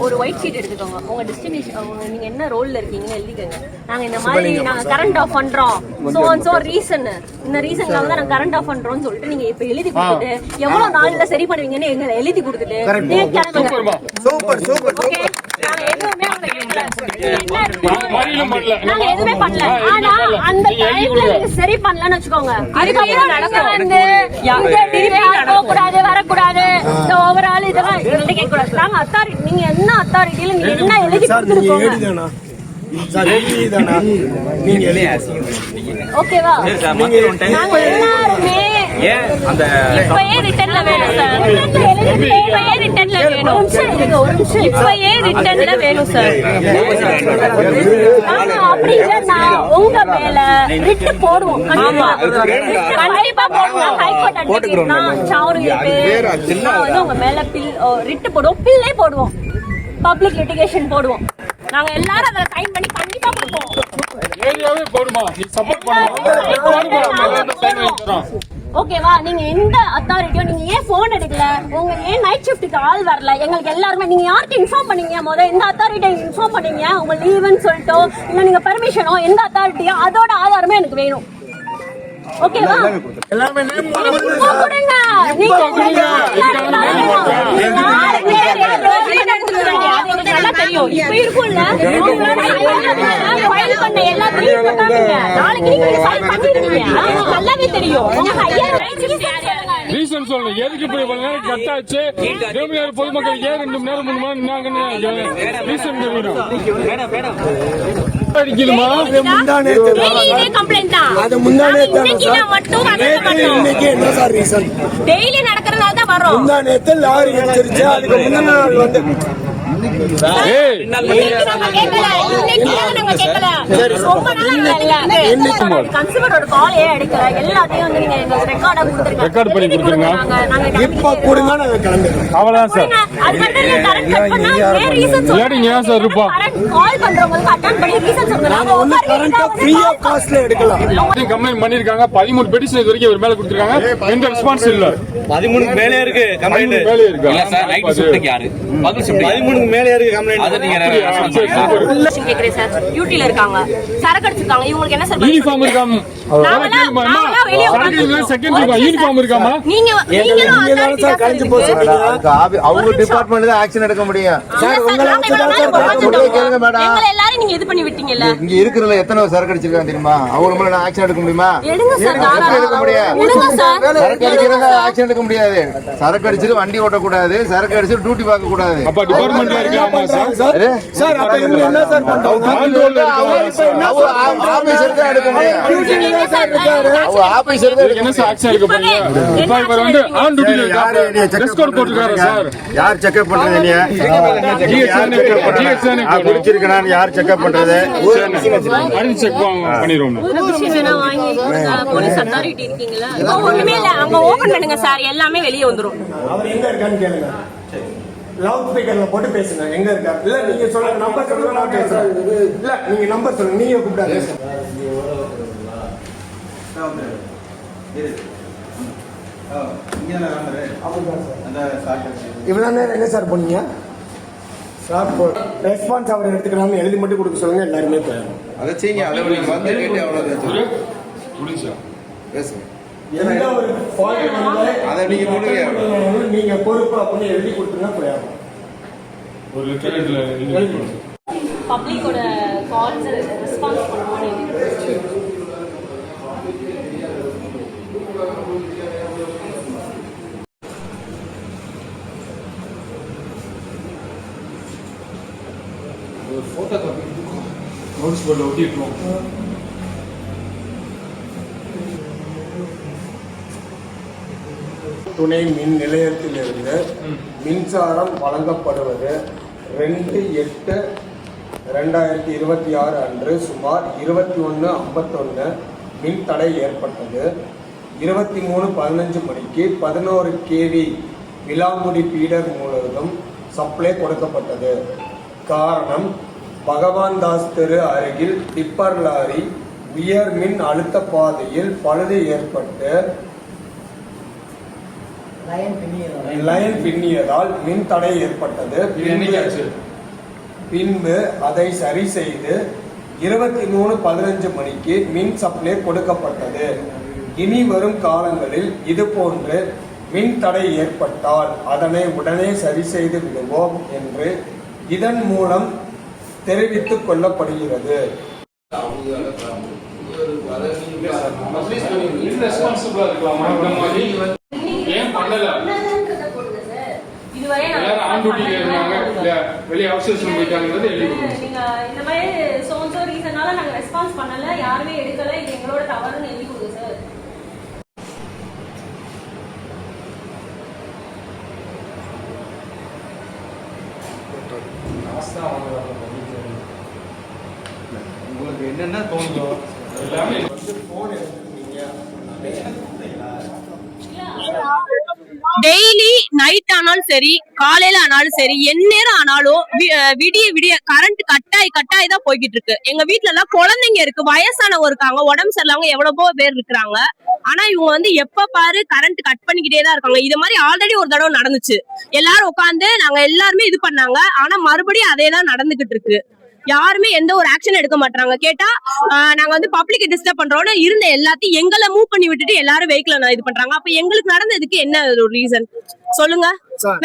ஒரு white sheet எடுத்துக்கோங்க. உங்க டெஸ்டினேஷன் நீங்க என்ன ரோல்ல இருக்கீங்கன்னு எழுதிக்கங்க. நாங்க இந்த மாதிரி நாங்க கரண்ட் ஆஃப் பண்றோம், சோ ரீசன் இந்த ரீசன்காக தான் நாங்க கரண்ட் ஆஃப் பண்றோம்னு சொல்லிட்டு நீங்க இப்ப எழுதி கொடுத்துட்டு எவ்வளவு நாள்ல சரி பண்ணுவீங்கன்னு எங்களை எழுதி கொடுத்துட்டு நீங்க கிளம்புங்க. Super super. ஓகே, நாங்க எதுவுமே நாங்க எதுவுமே பண்ணல. ஆனா அந்த டைம்ல நீங்க சரி பண்ணலன்னு வச்சுக்கோங்க, அதுக்கப்புறம் நடக்க வந்து போக கூடாது, வரக்கூடாது, ஓவரால் இதெல்லாம் எங்கள்கிட்ட கேட்க கூடாது. நாங்க அத்தாரிட்டி, நீங்க என்ன அத்தாரிட்டியில நீங்க என்ன எழுதி கொடுத்துருக்கோங்க. ஓகேவா? நாங்க எல்லாருமே இப்பயே ரிட்டர்ன்ல வேணும் சார், இப்பயே ரிட்டர்ன்ல வேணும், ஒரு நிமிஷம் இப்பயே ரிட்டர்ன்ல வேணும் சார். அப்படி இல்லைன்னா உங்க மேல ரிட்டு போடுவோம், கண்டிப்பா போடுவோம். ஹைகோர்ட் அட்வொகேட்னா சாரு வந்து உங்க மேல ரிட்டு போடுவோம், பில்லே போடுவோம், பப்ளிக் லிட்டிகேஷன் போடுவோம். நாங்க எல்லாரும் அதை சைன் பண்ணி கண்டிப்பா கொடுப்போம். ஓகேவா? நீங்க எந்த அத்தாரிட்டியோ நீங்க ஏன் போன் எடுக்கல, உங்க ஏன் நைட் ஷிஃப்ட்டுக்கு ஆள் வரல, எங்களுக்கு எல்லாருமே நீங்க யாருக்கு இன்ஃபார்ம் பண்ணீங்க, முதல்ல எந்த அத்தாரிட்டியை இன்ஃபார்ம் பண்ணீங்க, உங்க லீவுன்னு சொல்லிட்டோ இல்ல நீங்க பெர்மிஷனோ எந்த அத்தாரிட்டியோ அதோட ஆதாரமே எனக்கு வேணும். ஓகேவா? எல்லாமே கொடுங்க, நீங்க நல்லா தெரியும். இப்ப இருக்கும்ல ஃபைல் பண்ண எல்லாத்தையும் நாளைக்கு நீங்க ஃபைல் பண்ணிருக்கீங்க, நல்லாவே தெரியும். ரீசன் சொல்லுங்க, எதுக்கு போய் இவ்வளவு நேரம் கட் ஆச்சு, பொதுமக்கள் ஏன் 2 மணி நேரம் 3 மணி நேரம் ரீசன் தெரியணும். அடிக்கணுமா? டெய்லி நடக்கிறதால தான் வரும். லாரி அடிச்சிருச்சு, அதுக்கு முந்தின நாள் வந்து கம்ப்ளைண்ட் பண்ணிருக்காங்க. 13 பெட்டிஷன் இது வரைக்கும் மேல கொடுத்திருக்காங்க. எந்த ரெஸ்பான்ஸ் இல்ல. 13 மேலே இருக்கு கம்ப்ளைண்ட். மேலே இருக்கு. இல்ல சார், நைட் ஷிஃப்ட்க்கு யாரு 13 மேலே இருக்கு கம்ப்ளைண்ட். அத நீங்க கேக்குறேன் சார். டியூட்டில இருக்காங்க, சரக்கு அடிச்சிருக்காங்க. இவங்களுக்கு என்ன சார் யூனிஃபார்ம் இருக்காமா? யூனிஃபார்ம் இருக்காமா? நீங்க சார் கழிஞ்சு போச்சு. அவங்க டிபார்ட்மெண்ட் தான் ஆக்ஷன் எடுக்க முடியும் சார். கேளுங்க மேடம், எங்களை எல்லாரும் நீங்க இது பண்ணி விட்டீங்கல்ல. இங்க இருக்கிறதுல எத்தனை சரக்கு அடிச்சிருக்காங்க தெரியுமா? அவங்க மேல ஆக்ஷன் எடுக்க முடியுமா? எடுங்க சார், எடுக்க முடியாது. சரக்கு அடிக்கிறத ஆக்ஷன் எடுக்க முடியாது. சரக்கு அடிச்சிட்டு வண்டி ஓட்டக்கூடாது, சரக்கு அடிச்சிட்டு டியூட்டி பார்க்க கூடாது. அப்ப டிபார்ட்மெண்ட்ல இருக்காமா சார்? சார் அப்ப இவங்க என்ன சார் பண்றாங்க? ஆபீசர் தான் எடுக்க முடியும். அவங்க ஆபீசர் தான் என்ன சார் ஆக்ஷன் எடுக்க போறீங்க? இப்ப இவர் வந்து ஆன் டியூட்டில இருக்காரு. ரெஸ்ட் கோட் போட்டுறாரு சார். யார் செக்அப் பண்றது? நீங்க ஜிஎஸ்என் குடிச்சிருக்கானு யார் செக்அப் பண்றது? அடி செக் பண்ணிரோம். போலீஸ் அத்தாரிட்டி இருக்கீங்களா? ஒண்ணுமே இல்ல, அங்க ஓபன் பண்ணுங்க சார், எல்லாமே வெளியே வந்துரும். அவர் எங்க இருக்கான்னு கேளுங்க, லவுட் ஸ்பீக்கர்ல போட்டு பேசுங்க. எங்க இருக்கா? இல்ல நீங்க சொல்லுங்க, நம்பர் சொல்லுங்க, நான் பேசுறேன். இல்ல நீங்க நம்பர் சொல்லுங்க, நீங்க கூப்பிடாதீங்க. இவ்வளவு நேரம் என்ன சார் பண்ணீங்க? சார் ரெஸ்பான்ஸ் அவர் எடுத்துக்கிறாங்க, எழுதி மட்டும் கொடுக்க சொல்லுங்க, எல்லாருமே போயிடும். அதை செய்யுங்க. அதை நீங்க வந்து கேட்டு அவ்வளவு பேசுங்க. எந்த ஒரு அதை நீங்க கொடுங்க, நீங்க பொறுப்பு அப்படின்னு எழுதி கொடுத்தீங்கன்னா போயிடும். ஒரு லெட்டர் பப்ளிக்கோட கால்ஸ் ரெஸ்பான்ஸ் பண்ணுவோம். போட்டோ காப்பி நோட்டீஸ் போர்டில் ஒட்டிட்டுருவோம். துணை மின் நிலையத்திலிருந்து மின்சாரம் வழங்கப்படுவது 2/8/2026 அன்று சுமார் 21:51 மின் தடை ஏற்பட்டது. 23:15 மணிக்கு 11 kV விலாமுடி பீடர் முழுவதும் சப்ளை கொடுக்கப்பட்டது. காரணம், பகவான் தாஸ் தெரு அருகில் டிப்பர் லாரி உயர் மின் அழுத்த பாதையில் பழுது ஏற்பட்டு லைன் பின்னியதால் மின் தடை ஏற்பட்டது. பின்பு அதை சரி செய்து 23:15 மணிக்கு மின் சப்ளை கொடுக்கப்பட்டது. இனி வரும் காலங்களில் இது போன்று மின் தடை ஏற்பட்டால் அதனை உடனே சரி செய்து விடுவோம் என்று இதன் மூலம் தெரிவித்துக் கொள்ளப்படுகிறது. ஏன் பண்ணல? இதுவரை எல்லாரும் ஆன் டியூட்டில இருந்தாங்க, இல்ல வெளிய அவசரம் போயிட்டாங்கன்றது எழுதி கொடுங்க. நீங்க இந்த மாதிரி சோன்சோ ரீசனால நாங்க ரெஸ்பான்ஸ் பண்ணல, யாருமே எடுக்கல, இது எங்களோட தவறுன்னு எழுதி கொடுங்க சார். உங்களுக்கு என்னென்ன தோணுதோ எல்லாமே போன் எடுத்துருக்கீங்க. டெய்லி நைட் ஆனாலும் சரி, காலையில ஆனாலும் சரி, எந்நேரம் ஆனாலும் விடிய விடிய கரண்ட் கட்டாய் தான் போய்கிட்டு இருக்கு. எங்க வீட்டுல எல்லாம் குழந்தைங்க இருக்கு, வயசானவங்க இருக்காங்க, உடம்பு சரியில்லாம எவ்வளவோ பேர் இருக்கிறாங்க. ஆனா இவங்க வந்து எப்ப பாரு கரண்ட் கட் பண்ணிக்கிட்டே தான் இருக்காங்க. இது மாதிரி ஆல்ரெடி ஒரு தடவை நடந்துச்சு. எல்லாரும் உட்காந்து நாங்க எல்லாருமே இது பண்ணாங்க. ஆனா மறுபடியும் அதே தான் நடந்துகிட்டு இருக்கு. யாருமே எந்த ஒரு ஆக்ஷன் எடுக்க மாட்டாங்க. கேட்டா நாங்க வந்து பப்ளிக் டிஸ்டர்ப் பண்றோம்னு இருந்த எல்லாத்தையும் எங்களை மூவ் பண்ணி விட்டுட்டு எல்லாரும் வெஹிக்கிள் இது பண்றாங்க. அப்ப எங்களுக்கு நடந்ததுக்கு என்ன ஒரு ரீசன் சொல்லுங்க?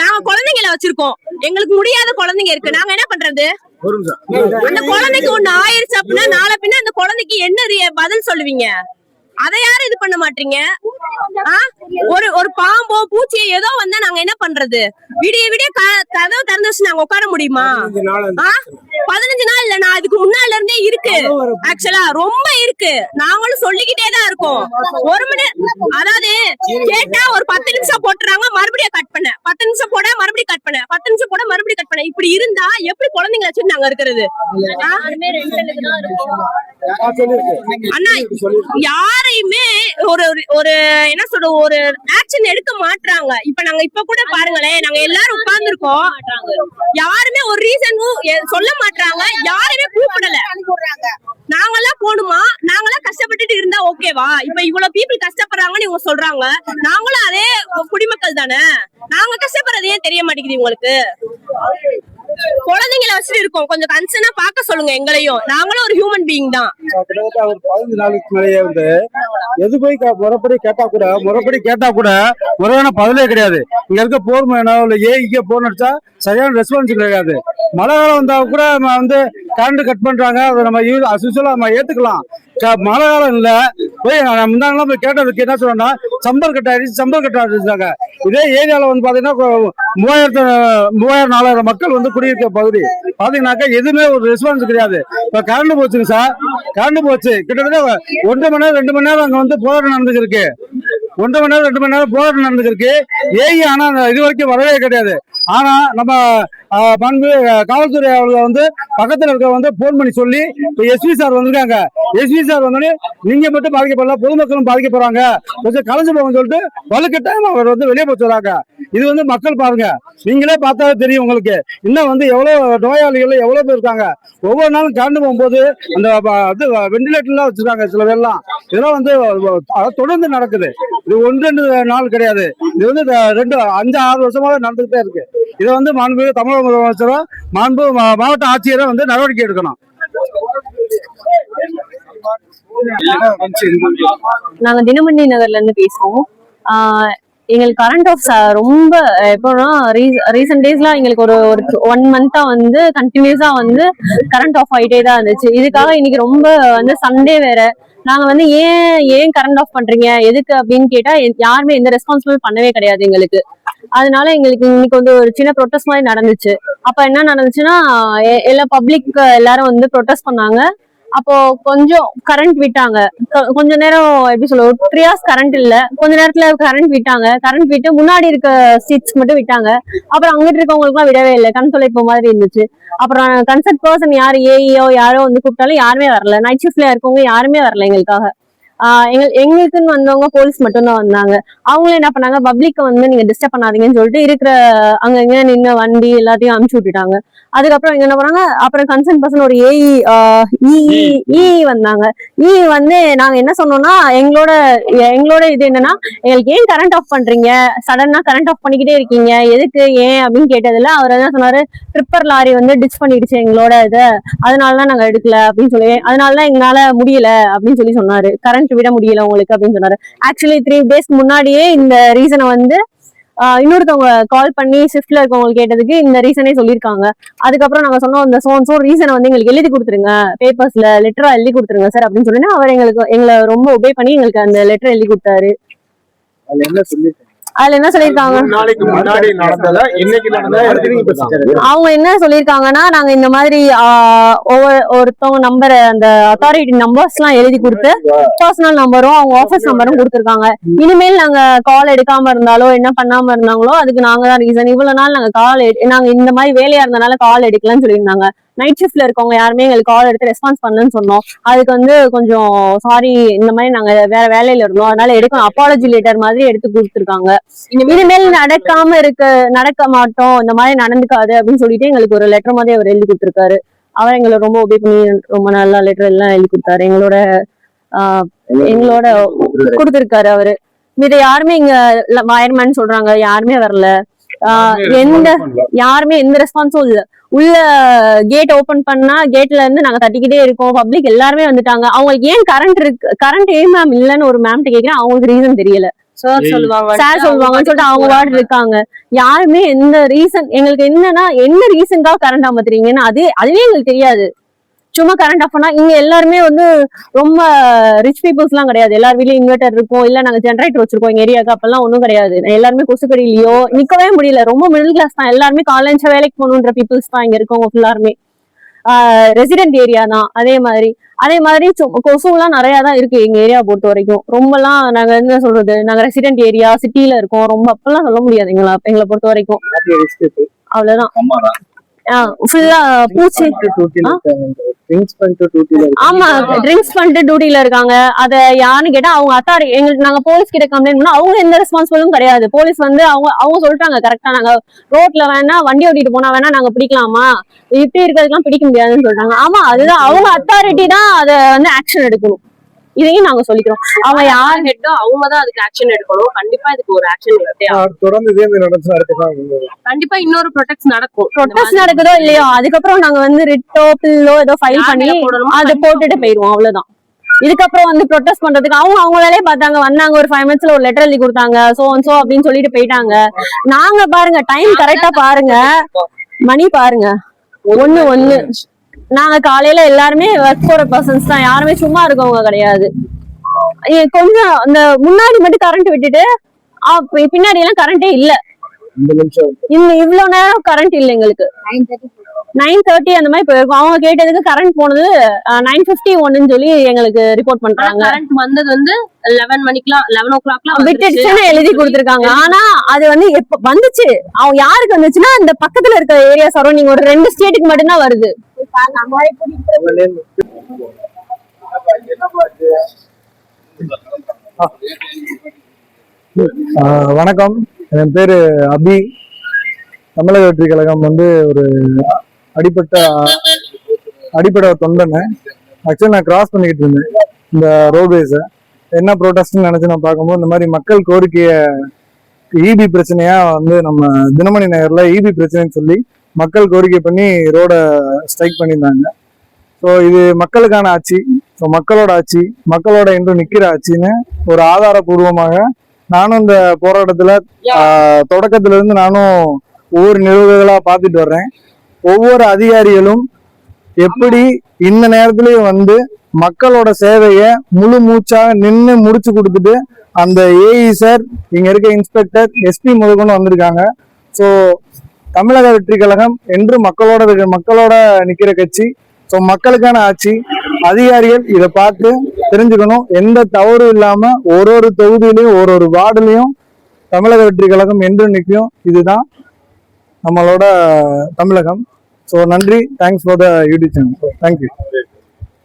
நாங்க குழந்தைங்களை வச்சிருக்கோம், எங்களுக்கு முடியாத குழந்தைங்க இருக்கு, நாங்க என்ன பண்றது? அந்த குழந்தைக்கு ஒண்ணு ஆயிருச்சு அப்படின்னா நாளை பின்ன அந்த குழந்தைக்கு என்ன பதில் சொல்லுவீங்க? அதை யாரும் இது பண்ண மாட்டீங்க. ஒரு பாம்போ பூச்சியோ ஏதோ வந்தா நாங்க என்ன பண்றது? விடிய விடிய கதவு திறந்து வச்சு நாங்க உட்கார முடியுமா? 15 நாள் இல்ல, நான் அதுக்கு முன்னால இருந்தே இருக்கு. ஆக்சுவலா ரொம்ப இருக்கு, நாங்களும் சொல்லிக்கிட்டே தான் இருக்கோம். 1 மணி அதாவது கேட்டா ஒரு 10 நிமிஷம் போட்டுறாங்க, மறுபடியும் கட் பண்ண, 10 நிமிஷம் போட மறுபடியும் கட் பண்ண, 10 நிமிஷம் போட மறுபடியும் கட் பண்ண. இப்படி இருந்தா எப்படி குழந்தைங்களை வச்சு நாங்க இருக்கிறது? அண்ணா யாரையுமே ஒரு என்ன சொல்ற ஒரு ஆக்ஷன் எடுக்க மாட்டாங்க. இப்ப நாங்க இப்ப கூட பாருங்களேன், நாங்க எல்லாரும் உட்கார்ந்து இருக்கோம், யாருமே ஒரு ரீசனும் சொல்ல மாட்டாங்க, யாருமே கூப்பிடல. நாங்கெல்லாம் போடுமா, நாங்கெல்லாம் கஷ்டப்பட்டுட்டு இருந்தா ஓகேவா? இப்ப இவ்வளவு பீப்புள் கஷ்டப்படுறாங்கன்னு இவங்க சொல்றாங்க, நாங்களும் அதே குடிமக்கள் தானே, நாங்க கஷ்டப்படுறது ஏன் தெரிய மாட்டேங்குது உங்களுக்கு? குழந்தைங்களை வச்சுட்டு இருக்கோம், கொஞ்சம் கன்சர்னா பார்க்க சொல்லுங்க எங்களையும், நாங்களும் ஒரு ஹியூமன் பீயிங் தான். கிட்டத்தட்ட ஒரு 15 நாளுக்கு மேலேயே வந்து எது போய் முறைப்படி கேட்டா கூட முறையான பதிலே கிடையாது. இங்க இருக்க போர் இல்ல ஏஇக்கே போன் அடிச்சா சரியான ரெஸ்பான்ஸ் கிடையாது. மழை காலம் வந்தா கூட நம்ம வந்து கரண்ட் கட் பண்றாங்க, அதை நம்ம நம்ம ஏத்துக்கலாம். மழை காலம் இல்ல, போய் முன்னாடி போய் கேட்டதுக்கு என்ன சொல்றோம்னா சம்பர் கட் ஆயிடுச்சாங்க. இதே ஏரியால வந்து பாத்தீங்கன்னா 3000-4000 மக்கள் வந்து குடியிருக்க பகுதி பாத்தீங்கன்னாக்கா எதுவுமே ஒரு ரெஸ்பான்ஸ் கிடையாது. இப்ப கரண்ட் போச்சுங்க சார், கரண்ட் போச்சு, கிட்டத்தட்ட 1 மணி நேரம் 2 மணி நேரம் அங்க வந்து போராட்டம் நடந்துருக்கு. 1 மணி நேரம் 2 மணி நேரம் போராட்டம் நடந்துருக்கு. ஏஐ ஆனா இது வரைக்கும் வரவே கிடையாது. ஆனா நம்ம பண்பு காவல்துறை அவர்களை வந்து பக்கத்துல இருக்க வந்து போன் பண்ணி சொல்லி இப்ப எஸ்பி சார் வந்திருக்காங்க. எஸ்பி சார் வந்தோடனே நீங்க மட்டும் பாதிக்கப்படல, பொதுமக்களும் பாதிக்கப்படுறாங்க, கொஞ்சம் கலைஞ்சு போகணும்னு சொல்லிட்டு வலுக்கட்டாயம் அவர் வந்து வெளியே போய் சொல்றாங்க. இது வந்து மக்கள் பாருங்க, நீங்களே பார்த்தாலே தெரியும் உங்களுக்கு. இன்னும் வந்து எவ்வளவு நோயாளிகள் எவ்வளவு பேர் இருக்காங்க. ஒவ்வொரு நாளும் கரண்ட் போகும்போது அந்த வெண்டிலேட்டர்லாம் வச்சிருக்காங்க சில பேர்லாம். இதெல்லாம் வந்து தொடர்ந்து நடக்குது. இது 1-2 நாள் கிடையாது, இது வந்து 5-6 வருஷமாக நடந்துகிட்டே இருக்கு. இதை வந்து மாண்பு தமிழக முதலமைச்சரும் மாண்பு மாவட்ட ஆட்சியரும் வந்து நடவடிக்கை எடுக்கணும். நாங்க தினமணி நகர்ல இருந்து பேசுறோம். எங்களுக்கு கரண்ட் ஆஃப் ரொம்ப எப்போனா ரீசெண்ட் டேஸ்லாம் எங்களுக்கு ஒரு 1 மந்த்தா வந்து கண்டினியூஸா வந்து கரண்ட் ஆஃப் ஆயிட்டே தான் இருந்துச்சு. இதுக்காக இன்னைக்கு ரொம்ப வந்து சண்டே வேற, நாங்க வந்து ஏன் கரண்ட் ஆஃப் பண்றீங்க எதுக்கு அப்படின்னு கேட்டா யாருமே எந்த ரெஸ்பான்சிபிள் பண்ணவே கிடையாது எங்களுக்கு. அதனால எங்களுக்கு இன்னைக்கு வந்து ஒரு சின்ன ப்ரொட்டஸ்ட் மாதிரி நடந்துச்சு. அப்ப என்ன நடந்துச்சுன்னா எல்லா பப்ளிக் எல்லாரும் வந்து ப்ரொட்டஸ்ட் பண்ணாங்க. அப்போ கொஞ்சம் கரண்ட் விட்டாங்க, கொஞ்ச நேரம் எப்படி சொல்ல 3 hours கரண்ட் இல்ல, கொஞ்ச நேரத்துல கரண்ட் விட்டாங்க. கரண்ட் விட்டு முன்னாடி இருக்க சீட்ஸ் மட்டும் விட்டாங்க. அப்புறம் அங்கிட்டு இருக்கவங்களுக்கு எல்லாம் விடவே இல்லை, கண் தொலைப்பு மாதிரி இருந்துச்சு. அப்புறம் கன்சர்ட் பர்சன் யாரு ஏஇஓ யாரோ வந்து கூப்பிட்டாலும் யாருமே வரல, நைட் ஷிஃப்ட்ல இருக்கவங்க யாருமே வரல எங்களுக்காக. எங்களுக்குன்னு வந்தவங்க போலீஸ் மட்டும் தான் வந்தாங்க. அவங்களும் என்ன பண்ணாங்க, பப்ளிக்க வந்து நீங்க டிஸ்டர்ப் பண்ணாதீங்கன்னு சொல்லிட்டு இருக்கிற அங்க இங்க நின்ன வண்டி எல்லாத்தையும் அனுப்பிச்சு விட்டுட்டாங்க. அதுக்கப்புறம் இங்க என்ன பண்ணாங்க, அப்புறம் கன்சர்ன் பர்சன் ஒரு இ வந்தாங்க. வந்து நாங்க என்ன சொன்னோம்னா, எங்களோட இது என்னன்னா, எங்களுக்கு ஏன் கரண்ட் ஆஃப் பண்றீங்க, சடனா கரண்ட் ஆஃப் பண்ணிக்கிட்டே இருக்கீங்க, எதுக்கு ஏன் அப்படின்னு கேட்டதுல அவர் என்ன சொன்னாரு, ட்ரிப்பர் லாரி வந்து டிச் பண்ணிடுச்சு எங்களோட இதை, அதனாலதான் நாங்க எடுக்கல அப்படின்னு சொல்லி, அதனாலதான் எங்களால முடியல அப்படின்னு சொல்லி சொன்னாரு. கரண்ட் விட முடியல உங்களுக்கு அப்படின்னு சொன்னாரு. ஆக்சுவலி 3 days முன்னாடியே இந்த ரீசனை வந்து இன்னொருத்தவங்க கால் பண்ணி ஷிஃப்ட்ல இருக்கவங்க கேட்டதுக்கு இந்த ரீசனே சொல்லியிருக்காங்க. அதுக்கப்புறம் நாங்க சொன்னோம், இந்த சோ ரீசனை வந்து எங்களுக்கு எழுதி கொடுத்துருங்க, பேப்பர்ஸ்ல லெட்டரா எழுதி கொடுத்துருங்க சார் அப்படின்னு சொன்னா, அவர் எங்களை ரொம்ப ஒபே பண்ணி எங்களுக்கு அந்த லெட்டர் எழுதி கொடுத்தாரு. அதுல என்ன சொல்லிருக்காங்க, நாளைக்கு முன்னாடி நடந்ததா இன்னைக்கு நடந்ததா அவங்க என்ன சொல்லிருக்காங்கன்னா, நாங்க இந்த மாதிரி ஒருத்தவங்க நம்பர், அந்த அத்தாரிட்டி நம்பர்ஸ் எல்லாம் எழுதி கொடுத்து பர்சனல் நம்பரும் அவங்க ஆபீஸ் நம்பரும் கொடுத்துருக்காங்க. இனிமேல் நாங்க கால் எடுக்காம இருந்தாலோ என்ன பண்ணாம இருந்தாங்களோ அதுக்கு நாங்க தான் ரீசன். இவ்வளவு நாள் நாங்க இந்த மாதிரி வேலையா இருந்தனால கால் எடுக்கலன்னு சொல்லியிருந்தாங்க. நைட் ஷிஃப்ட்ல இருக்கவங்க யாருமே எங்களுக்கு கால் எடுத்து ரெஸ்பான்ஸ் பண்ணலன்னு சொன்னோம். அதுக்கு வந்து கொஞ்சம் சாரி, இந்த மாதிரி நாங்க வேற வேலையில இருந்தோம், அதனால எடுக்கணும் அப்பாலஜி லெட்டர் மாதிரி எடுத்து கொடுத்துருக்காங்க. இனிமேல் நடக்க மாட்டோம், இந்த மாதிரி நடந்துக்காது அப்படின்னு சொல்லிட்டு எங்களுக்கு ஒரு லெட்டர் மாதிரி அவர் எழுதி கொடுத்துருக்காரு. அவர் எங்களை ரொம்ப ஒபே பண்ணி ரொம்ப நல்ல லெட்டர் எல்லாம் எழுதி கொடுத்தாரு. எங்களோட கொடுத்துருக்காரு அவரு. இதை யாருமே இங்க வயர்மேன் சொல்றாங்க, யாருமே வரல, யாருமே எந்த ரெஸ்பான்ஸும் இல்ல. உள்ள கேட் ஓபன் பண்ணா கேட்ல இருந்து நாங்க தட்டிக்கிட்டே இருக்கோம், பப்ளிக் எல்லாருமே வந்துட்டாங்க. அவங்களுக்கு ஏன் கரண்ட் ஏன் மேம் இல்லன்னு ஒரு மேம் கேக்குறேன், அவங்களுக்கு ரீசன் தெரியல. சார் சொல்லுவாங்கன்னு சொல்லிட்டு அவங்க வார்டு இருக்காங்க. யாருமே எந்த ரீசன், எங்களுக்கு என்னன்னா என்ன ரீசன்காக கரண்ட் அமர்த்துறீங்கன்னு அதுவே எங்களுக்கு தெரியாது. சும்மா கரண்ட் ஆஃப் பண்ணா, இங்க எல்லாருமே வந்து ரொம்ப ரிச் பீப்புள்ஸ் எல்லாம் கிடையாது, எல்லார் வீட்லயும் இன்வெர்டர் இருக்கும், இல்ல நாங்க ஜென்ரேட்டர் வச்சிருக்கோம் எங்க ஏரியாவுக்கு, அப்பெல்லாம் ஒண்ணும் கிடையாது. எல்லாருமே கொசுக்கடியிலயோ நிக்கவே முடியல, ரொம்ப மிடில் கிளாஸ் தான், எல்லாருமே காலேஜ் வேலைக்கு போகணுன்ற பீப்புள்ஸ் தான் இங்க இருக்கவங்க எல்லாருமே. ரெசிடென்ட் ஏரியா தான். அதே மாதிரி கொசு எல்லாம் நிறைய தான் இருக்கு எங்க ஏரியா பொறுத்த வரைக்கும். ரொம்பலாம் நாங்க என்ன சொல்றது, நாங்க ரெசிடென்ட் ஏரியா சிட்டில இருக்கோம், ரொம்ப அப்பெல்லாம் சொல்ல முடியாது எங்களை பொறுத்த வரைக்கும். அவ்வளவுதான். ஃபுல்லா பூச்சி. ஆமா, ட்ரிங்க்ஸ் பண்ணிட்டு டியூட்டில இருக்காங்க. அத யாருன்னு கேட்டா அவங்க எங்களுக்கு நாங்க போலீஸ் கிட்ட கம்ப்ளைண்ட் பண்ணா அவங்க எந்த ரெஸ்பான்சிபிளும் கிடையாது. போலீஸ் வந்து அவங்க சொல்லிட்டாங்க கரெக்டா, நாங்க ரோட்ல வேணா வண்டி ஓட்டிட்டு போனா வேணா நாங்க பிடிக்கலாமா, இப்படி இருக்கிறதுக்கெல்லாம் பிடிக்க முடியாதுன்னு சொல்லிட்டாங்க. ஆமா, அதுதான் அவங்க அத்தாரிட்டி தான் அத வந்து ஆக்ஷன் எடுக்கணும். இதையும் நாங்க சொல்லிக்கிறோம். அவங்க யார் ஹெட்டோ அவங்கதான் அதுக்கு ஆக்ஷன் எடுக்கணும். கண்டிப்பா இதுக்கு ஒரு ஆக்ஷன் கண்டிப்பா இன்னொரு ப்ரொடெக்ட் நடக்குதோ இல்லையோ, அதுக்கப்புறம் நாங்க வந்து ரிட்டோ பில்லோ ஏதோ ஃபைல் பண்ணி அதை போட்டுட்டு போயிருவோம். அவ்வளவுதான். இதுக்கப்புறம் வந்து ப்ரொடெஸ்ட் பண்றதுக்கு அவங்க வேலையை பார்த்தாங்க, வந்தாங்க, ஒரு 5 minutes ஒரு லெட்டர் எழுதி கொடுத்தாங்க, சோ அப்படின்னு சொல்லிட்டு போயிட்டாங்க. நாங்க பாருங்க, டைம் கரெக்டா பாருங்க, மணி பாருங்க 1 நாங்க காலையில எல்லாருமே ஒர்க் போற பர்சன்ஸ் தான், யாருமே சும்மா இருக்கவங்க கிடையாது. கொஞ்சம் அந்த முன்னாடி மட்டும் கரண்ட் விட்டுட்டு பின்னாடி எல்லாம் கரண்டே இல்ல. இவ்வளவு நேரம் கரண்ட் இல்ல எங்களுக்கு. 9:30 அந்த மாதிரி போயிருக்கும். அவங்க கேட்டதுக்கு கரண்ட் போனது 9:51 சொல்லி எங்களுக்கு ரிப்போர்ட் பண்றாங்க. கரண்ட் வந்தது வந்து 11 மணிக்கெல்லாம் 11 o'clock விட்டுச்சுன்னு எழுதி கொடுத்துருக்காங்க. ஆனா அது வந்து எப்ப வந்துச்சு, அவங்க யாருக்கு வந்துச்சுன்னா இந்த பக்கத்துல இருக்க ஏரியா சரௌண்டிங் ஒரு 2 ஸ்டேட்டுக்கு மட்டும்தான் வருது. வணக்கம், என் பேரு அபி. தமிழக வெற்றி கழகம் வந்து ஒரு அடிப்படை தொண்டனை. ஆக்சுவலி நான் கிராஸ் பண்ணிக்கிட்டு இருந்தேன் இந்த ரோட்வேஸை. என்ன ப்ரோட்டஸ்ட்னு நினைச்சு நான் பார்க்கும்போது இந்த மாதிரி மக்கள் கோரிக்கைய இபி பிரச்சனையா வந்து நம்ம தினமணி நகர்ல இபி பிரச்சனைன்னு சொல்லி மக்கள் கோரிக்கை பண்ணி ரோட ஸ்ட்ரைக் பண்ணியிருந்தாங்க. ஸோ இது மக்களுக்கான ஆட்சி, ஸோ மக்களோட ஆட்சி, மக்களோட இன்றும் நிக்கிற ஆட்சின்னு ஒரு ஆதாரபூர்வமாக நானும் இந்த போராட்டத்துல தொடக்கத்துல இருந்து நானும் ஒவ்வொரு நிகழ்வுகளா பார்த்துட்டு வர்றேன். ஒவ்வொரு அதிகாரிகளும் எப்படி இந்த நேரத்திலயும் வந்து மக்களோட சேவையை முழு மூச்சாக நின்று முடிச்சு கொடுத்துட்டு, அந்த ஏஇ சார், இங்க இருக்க இன்ஸ்பெக்டர், எஸ்பி முதற்கொண்டு வந்திருக்காங்க. ஸோ தமிழக வெற்றி கழகம் என்று மக்களோட நிக்கிற கட்சி. ஸோ மக்களுக்கான ஆட்சி. அதிகாரிகள் இதை பார்த்து தெரிஞ்சுக்கணும். எந்த தவறும் இல்லாம ஒரு தொகுதியிலையும் ஒரு வார்டுலையும் தமிழக வெற்றி கழகம் என்று நிற்கும். இதுதான் நம்மளோட தமிழகம். ஸோ நன்றி. Thanks for the YouTube channel. Thank you.